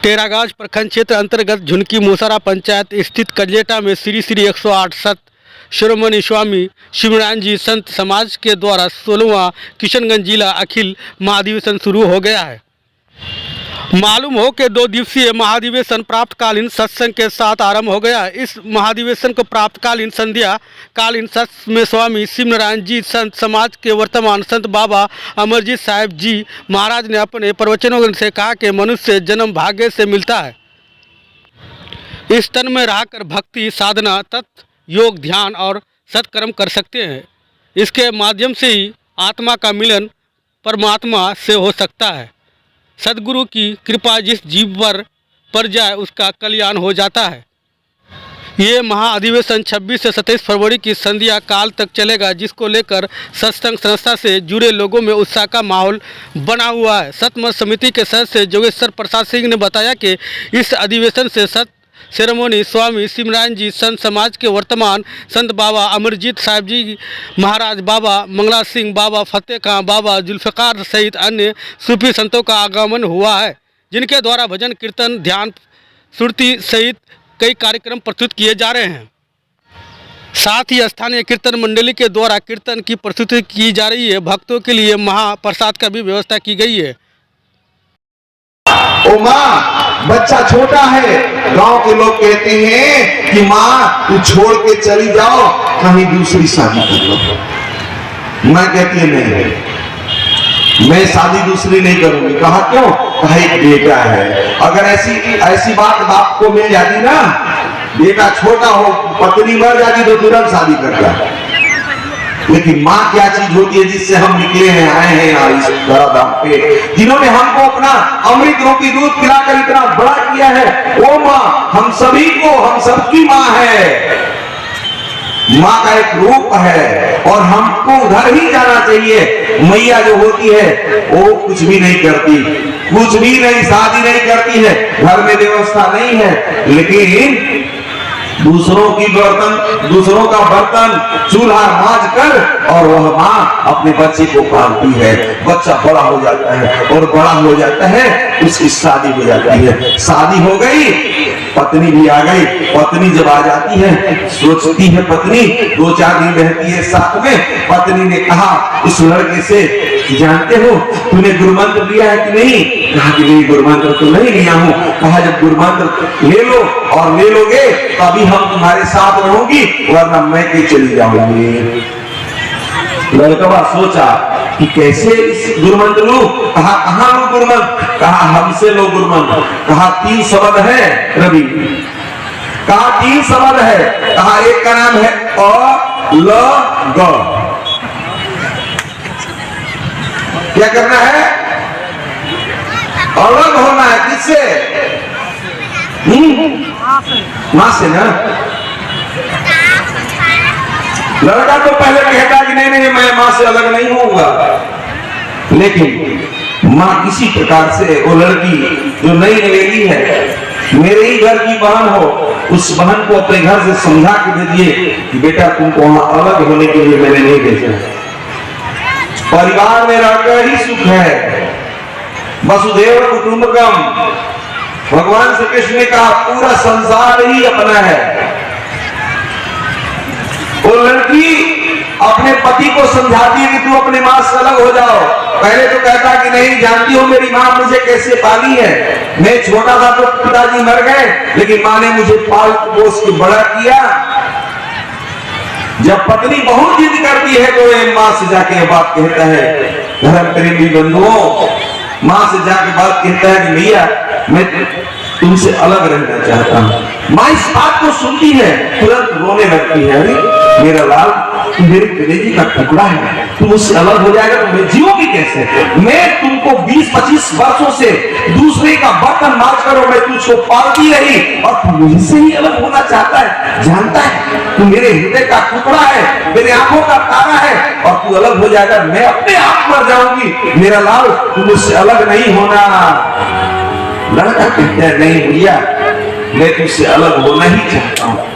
टेरागाज प्रखंड क्षेत्र अंतर्गत झुनकी मोसारा पंचायत स्थित कजलेटा में श्री श्री 108 सत शिरोमणि स्वामी शिवनारायण जी संत समाज के द्वारा 16वां किशनगंज जिला अखिल महाधिवेशन शुरू हो गया है। मालूम हो कि 2 दिवसीय महाधिवेशन प्राप्तकालीन सत्संग के साथ आरंभ हो गया। इस महाधिवेशन को प्राप्तकालीन संध्या कालीन सत्संग में स्वामी शिवनारायण जी संत समाज के वर्तमान संत बाबा अमरजीत साहिब जी महाराज ने अपने प्रवचनों से कहा कि मनुष्य जन्म भाग्य से मिलता है। इस तन में रहकर भक्ति साधना तत्व योग ध्यान और सत्कर्म कर सकते हैं। इसके माध्यम से ही आत्मा का मिलन परमात्मा से हो सकता है। सदगुरु की कृपा जिस जीव पर पड़ जाए उसका कल्याण हो जाता है। ये महाअधिवेशन 26 से 27 फरवरी की संध्या काल तक चलेगा, जिसको लेकर सत्संग संस्था से जुड़े लोगों में उत्साह का माहौल बना हुआ है। सतमत समिति के सदस्य जोगेश्वर प्रसाद सिंह ने बताया कि इस अधिवेशन से सत शिरोमणि स्वामी शिवनारायण जी संत समाज के वर्तमान संत बाबा अमरजीत साहिब जी महाराज, बाबा मंगला सिंह, बाबा फतेह खां, बाबा जुल्फ़िकार सहित अन्य सूफी संतों का आगमन हुआ है, जिनके द्वारा भजन कीर्तन ध्यान श्रुति सहित कई कार्यक्रम प्रस्तुत किए जा रहे हैं। साथ ही स्थानीय कीर्तन मंडली के द्वारा कीर्तन की प्रस्तुति की जा रही है। भक्तों के लिए महाप्रसाद का भी व्यवस्था की गई है। ओ माँ, बच्चा छोटा है, गांव के लोग कहते हैं कि माँ तू छोड़ के चली जाओ, कहीं दूसरी शादी कर लो। मैं कहती है नहीं, मैं शादी दूसरी नहीं करूंगी। कहा क्यों? कहा एक बेटा है। अगर ऐसी बात बाप को मिल जाती ना, बेटा छोटा हो पत्नी मर जाती तो तुरंत शादी करता। लेकिन माँ क्या चीज होती है जिससे हम निकले हैं, आए हैं यहाँ इस धराधाम पे, जिन्होंने हमको अपना अमृत रूपी दूध पिलाकर इतना बड़ा किया है। वो माँ हम सभी को, हम सबकी माँ है। माँ का एक रूप है और हमको उधर ही जाना चाहिए। मैया जो होती है वो कुछ भी नहीं करती, कुछ भी नहीं, शादी नहीं करती है, घर में व्यवस्था नहीं है, लेकिन दूसरों का बर्तन चूल्हा मांज कर और वह माँ अपने बच्चे को पालती है। बच्चा बड़ा हो जाता है और बड़ा हो जाता है उसकी शादी हो जाती है। शादी हो गई, पत्नी भी आ गई। पत्नी जब आ जाती है, सोचती है पत्नी 2-4 दिन रहती है साथ में। पत्नी ने कहा उस लड़के से, जानते हो तूने गुरुमंत्र लिया है कि नहीं? कहा कि नहीं, गुरुमंत्र तो नहीं लिया हूँ। कहा जब गुरुमंत्र ले लो और ले लोगे तभी हम तुम्हारे साथ रहूंगी, वरना मैं के चली जाऊंगी। लड़का सोचा कि कैसे इस गुरुमंत्र लो। कहा कहाँ लो गुरुमंत्र? कहा हमसे लो गुरुमंत्र। कहा 3 शब्द है रवि। कहा 3 शब्द है। कहा एक का नाम है अ ल ग। क्या करना है? अलग होना है। किससे? माँ से ना। लड़का तो पहले कहता कि नहीं मैं माँ से अलग नहीं होऊंगा, लेकिन माँ किसी प्रकार से वो लड़की जो नई नवेली है, मेरे ही घर की बहन हो, उस बहन को अपने घर से समझा के भेजिए कि बेटा तुमको वहां अलग होने के लिए मैंने नहीं भेजा। परिवार में रहकर ही सुख है। वसुधैव कुटुंबकम, भगवान श्री कृष्ण ने कहा पूरा संसार ही अपना है। वो लड़की अपने पति को समझाती है कि तू अपनी माँ से अलग हो जाओ। पहले तो कहता कि नहीं, जानती हो मेरी माँ मुझे कैसे पाली है। मैं छोटा था तो पिताजी मर गए, लेकिन माँ ने मुझे पाल पोस के बड़ा किया। जब पत्नी बहुत जिद करती है तो ये माँ से जाके बात कहता है। धर्म प्रेमी बंधुओं, माँ से जाके बात कहता है कि भैया मैं तुमसे अलग रहना चाहता हूँ। माँ इस बात को सुनती है, तुरंत रोने लगती है। अरे मेरा लाल, तू मेरे कलेजी का टुकड़ा है, तू मुझसे अलग हो जाएगा तो मैं जीऊंगी कैसे? मैं तुमको 20-25 वर्षों से दूसरे का बर्तन मांज करो, मैं तुझको पालती रही और तू मुझसे ही अलग होना चाहता है। जानता है तू मेरे हृदय का टुकड़ा है, मेरे आंखों का तारा है, और तू अलग हो जाएगा मैं अपने आप मर जाऊंगी। मेरा लाल, तू मुझसे अलग नहीं होना। लड़का कहता है नहीं भैया, मैं तुझसे अलग होना ही चाहता हूँ।